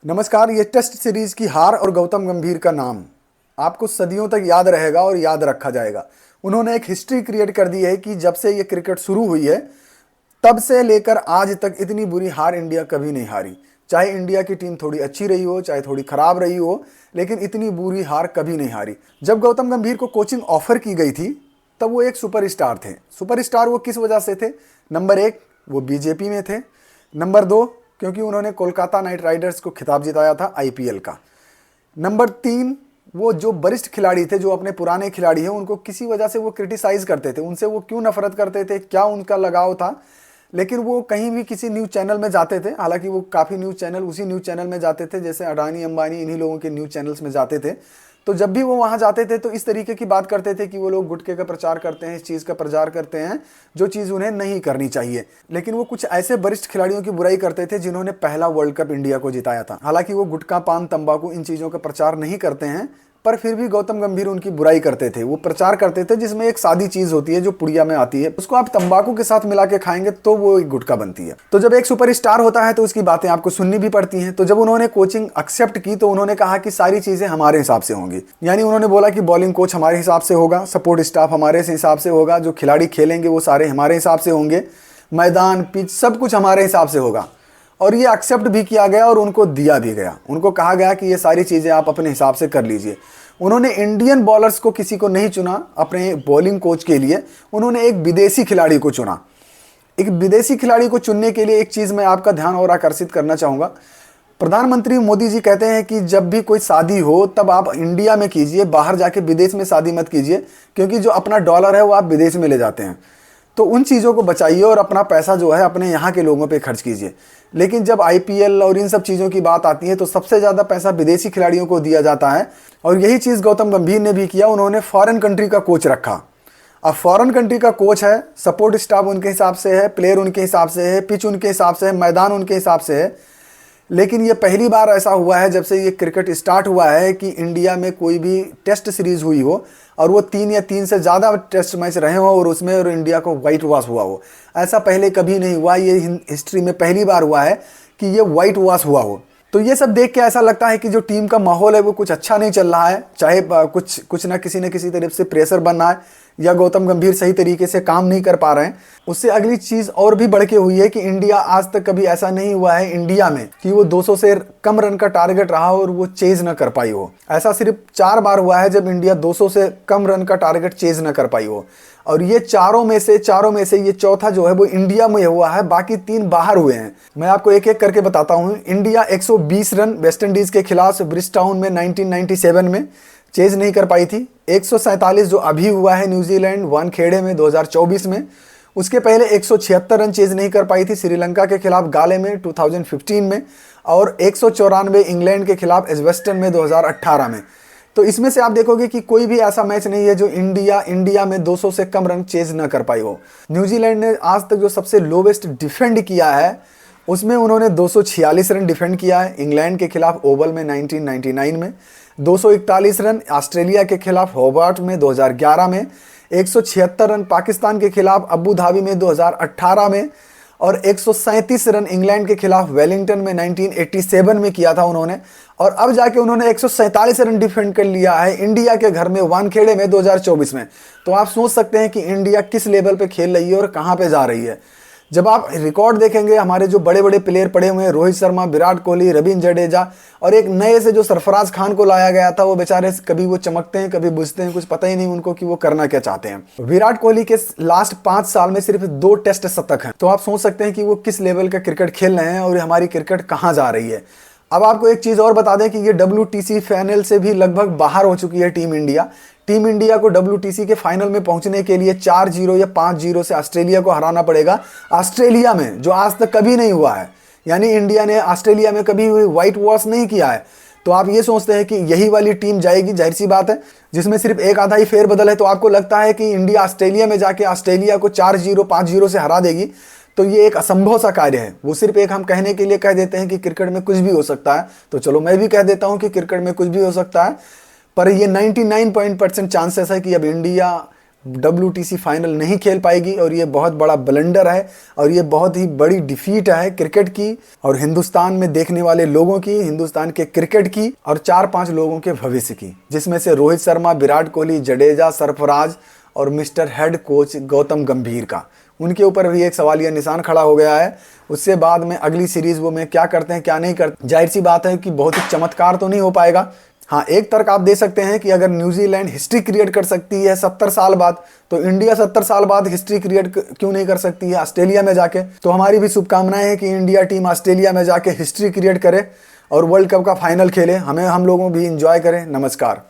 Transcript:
नमस्कार। ये test series की हार और गौतम गंभीर का नाम आपको सदियों तक याद रहेगा और याद रखा जाएगा। उन्होंने एक हिस्ट्री क्रिएट कर दी है कि जब से ये क्रिकेट शुरू हुई है तब से लेकर आज तक इतनी बुरी हार इंडिया कभी नहीं हारी। चाहे इंडिया की टीम थोड़ी अच्छी रही हो, चाहे थोड़ी खराब रही हो, लेकिन इतनी बुरी हार कभी नहीं हारी। जब गौतम गंभीर को कोचिंग ऑफर की गई थी तब वो एक सुपरस्टार थे। सुपरस्टार वो किस वजह से थे? नंबर एक, वो बीजेपी में थे। नंबर दो, क्योंकि उन्होंने कोलकाता नाइट राइडर्स को खिताब जिताया था आईपीएल का। नंबर तीन, वो जो वरिष्ठ खिलाड़ी थे, जो अपने पुराने खिलाड़ी हैं, उनको किसी वजह से वो क्रिटिसाइज करते थे। उनसे वो क्यों नफरत करते थे, क्या उनका लगाव था, लेकिन वो कहीं भी किसी न्यूज़ चैनल में जाते थे। हालांकि वो काफ़ी न्यूज़ चैनल उसी न्यूज़ चैनल में जाते थे, जैसे अडानी अंबानी इन्हीं लोगों के न्यूज़ चैनल्स में जाते थे। तो जब भी वो वहाँ जाते थे तो इस तरीके की बात करते थे कि वो लोग गुटखे का प्रचार करते हैं, इस चीज़ का प्रचार करते हैं जो चीज़ उन्हें नहीं करनी चाहिए। लेकिन वो कुछ ऐसे वरिष्ठ खिलाड़ियों की बुराई करते थे जिन्होंने पहला वर्ल्ड कप इंडिया को जिताया था। हालांकि वो गुटखा, पान, तंबाकू इन चीज़ों का प्रचार नहीं करते हैं, पर फिर भी गौतम गंभीर उनकी बुराई करते थे। वो प्रचार करते थे जिसमें एक सादी चीज होती है जो पुड़िया में आती है, उसको आप तंबाकू के साथ मिला के खाएंगे तो वो एक गुटखा बनती है। तो जब एक सुपरस्टार होता है तो उसकी बातें आपको सुननी भी पड़ती हैं। तो जब उन्होंने कोचिंग एक्सेप्ट की तो उन्होंने कहा कि सारी चीजें हमारे हिसाब से होंगी। यानी उन्होंने बोला कि बॉलिंग कोच हमारे हिसाब से होगा, सपोर्ट स्टाफ हमारे हिसाब से होगा, जो खिलाड़ी खेलेंगे वो सारे हमारे हिसाब से होंगे, मैदान, पिच, सब कुछ हमारे हिसाब से होगा। और ये एक्सेप्ट भी किया गया और उनको दिया भी गया। उनको कहा गया कि ये सारी चीज़ें आप अपने हिसाब से कर लीजिए। उन्होंने इंडियन बॉलर्स को किसी को नहीं चुना अपने बॉलिंग कोच के लिए, उन्होंने एक विदेशी खिलाड़ी को चुना। एक विदेशी खिलाड़ी को चुनने के लिए एक चीज़ मैं आपका ध्यान और आकर्षित करना चाहूँगा। प्रधानमंत्री मोदी जी कहते हैं कि जब भी कोई शादी हो तब आप इंडिया में कीजिए, बाहर जाके विदेश में शादी मत कीजिए, क्योंकि जो अपना डॉलर है वो आप विदेश में ले जाते हैं। तो उन चीज़ों को बचाइए और अपना पैसा जो है अपने यहाँ के लोगों पे खर्च कीजिए। लेकिन जब आईपीएल और इन सब चीज़ों की बात आती है तो सबसे ज़्यादा पैसा विदेशी खिलाड़ियों को दिया जाता है। और यही चीज़ गौतम गंभीर ने भी किया। उन्होंने फॉरेन कंट्री का कोच रखा। अब फॉरेन कंट्री का कोच है, सपोर्ट स्टाफ उनके हिसाब से है, प्लेयर उनके हिसाब से है, पिच उनके हिसाब से है, मैदान उनके हिसाब से है। लेकिन ये पहली बार ऐसा हुआ है जब से ये क्रिकेट स्टार्ट हुआ है कि इंडिया में कोई भी टेस्ट सीरीज हुई हो और वो 3 या 3 से ज़्यादा टेस्ट मैच रहे हो और उसमें और इंडिया को वाइट वॉश हुआ हो। ऐसा पहले कभी नहीं हुआ। ये हिस्ट्री में पहली बार हुआ है कि ये वाइट वॉश हुआ हो। तो ये सब देख के ऐसा लगता है कि जो टीम का माहौल है वो कुछ अच्छा नहीं चल रहा है। चाहे कुछ ना किसी तरफ से प्रेशर बन रहा है या गौतम गंभीर सही तरीके से काम नहीं कर पा रहे हैं। उससे अगली चीज़ और भी बढ़ के हुई है कि इंडिया आज तक कभी ऐसा नहीं हुआ है इंडिया में कि वो 200 से कम रन का टारगेट रहा हो और वो चेज न कर पाई हो। ऐसा सिर्फ 4 बार हुआ है जब इंडिया 200 से कम रन का टारगेट चेज न कर पाई हो। और ये चारों में से ये चौथा जो है वो इंडिया में हुआ है, बाकी 3 बाहर हुए हैं। मैं आपको एक एक करके बताता हूँ। इंडिया 120 रन वेस्ट इंडीज़ के खिलाफ ब्रिजटाउन में 1997 में चेज नहीं कर पाई थी। 147 जो अभी हुआ है न्यूजीलैंड वानखेड़े में 2024 में। उसके पहले 176 रन चेज नहीं कर पाई थी श्रीलंका के खिलाफ गाले में 2015 में। और 194 इंग्लैंड के खिलाफ एजबेस्टन में 2018 में। तो इसमें से आप देखोगे कि कोई भी ऐसा मैच नहीं है जो इंडिया में 200 से कम रन चेज न कर पाई हो। न्यूजीलैंड ने आज तक जो सबसे लोवेस्ट डिफेंड किया है उसमें उन्होंने 246 रन डिफेंड किया है इंग्लैंड के खिलाफ ओवल में 1999 में। 241 रन ऑस्ट्रेलिया के खिलाफ होबार्ट में 2011 में। 176 रन पाकिस्तान के खिलाफ अबू धाबी में 2018 में। और 137 रन इंग्लैंड के खिलाफ वेलिंगटन में 1987 में किया था उन्होंने। और अब जाके उन्होंने 147 रन डिफेंड कर लिया है इंडिया के घर में वानखेड़े में 2024 में। तो आप सोच सकते हैं कि इंडिया किस लेवल पे खेल रही है और कहाँ पे जा रही है। जब आप रिकॉर्ड देखेंगे, हमारे जो बड़े बड़े प्लेयर पड़े हुए हैं, रोहित शर्मा, विराट कोहली, रविंद्र जडेजा, और एक नए से जो सरफराज खान को लाया गया था, वो बेचारे कभी वो चमकते हैं कभी बुझते हैं, कुछ पता ही नहीं उनको कि वो करना क्या चाहते हैं। विराट कोहली के लास्ट 5 साल में सिर्फ 2 टेस्ट शतक हैं। तो आप सोच सकते हैं कि वो किस लेवल का क्रिकेट खेल रहे हैं और हमारी क्रिकेट कहाँ जा रही है। अब आपको एक चीज़ और बता दें कि ये WTC फाइनल से भी लगभग बाहर हो चुकी है टीम इंडिया। टीम इंडिया को WTC के फाइनल में पहुंचने के लिए 4-0 या 5-0 से ऑस्ट्रेलिया को हराना पड़ेगा, ऑस्ट्रेलिया में, जो आज तक कभी नहीं हुआ है। यानी इंडिया ने ऑस्ट्रेलिया में कभी व्हाइट वॉश नहीं किया है। तो आप ये सोचते हैं कि यही वाली टीम जाएगी, जाहिर सी बात है, जिसमें सिर्फ एक आधा ही फेरबदल है। तो आपको लगता है कि इंडिया ऑस्ट्रेलिया में जाके ऑस्ट्रेलिया को 4-0 5-0 से हरा देगी? तो ये एक असंभव सा कार्य है। वो सिर्फ एक हम कहने के लिए कह देते हैं कि क्रिकेट में कुछ भी हो सकता है। तो चलो मैं भी कह देता हूं कि क्रिकेट में कुछ भी हो सकता है, पर ये 99% चांसेस है कि अब इंडिया WTC फाइनल नहीं खेल पाएगी और ये बहुत बड़ा ब्लंडर है और ये बहुत ही बड़ी डिफीट है क्रिकेट की और हिंदुस्तान में देखने वाले लोगों की, हिंदुस्तान के क्रिकेट की और 4-5 लोगों के भविष्य की, जिसमें से रोहित शर्मा, विराट कोहली, जडेजा, सरफराज और मिस्टर हेड कोच गौतम गंभीर का, उनके ऊपर भी एक सवालिया निशान खड़ा हो गया है। उससे बाद में अगली सीरीज वो में क्या करते हैं क्या नहीं करते, जाहिर सी बात है कि बहुत ही चमत्कार तो नहीं हो पाएगा। हाँ, एक तर्क आप दे सकते हैं कि अगर न्यूजीलैंड हिस्ट्री क्रिएट कर सकती है 70 साल बाद, तो इंडिया 70 साल बाद हिस्ट्री क्रिएट क्यों नहीं कर सकती है ऑस्ट्रेलिया में जाके। तो हमारी भी शुभकामनाएं हैं कि इंडिया टीम ऑस्ट्रेलिया में जाके हिस्ट्री क्रिएट करे और वर्ल्ड कप का फाइनल खेले, हम लोगों भी इंजॉय करें। नमस्कार।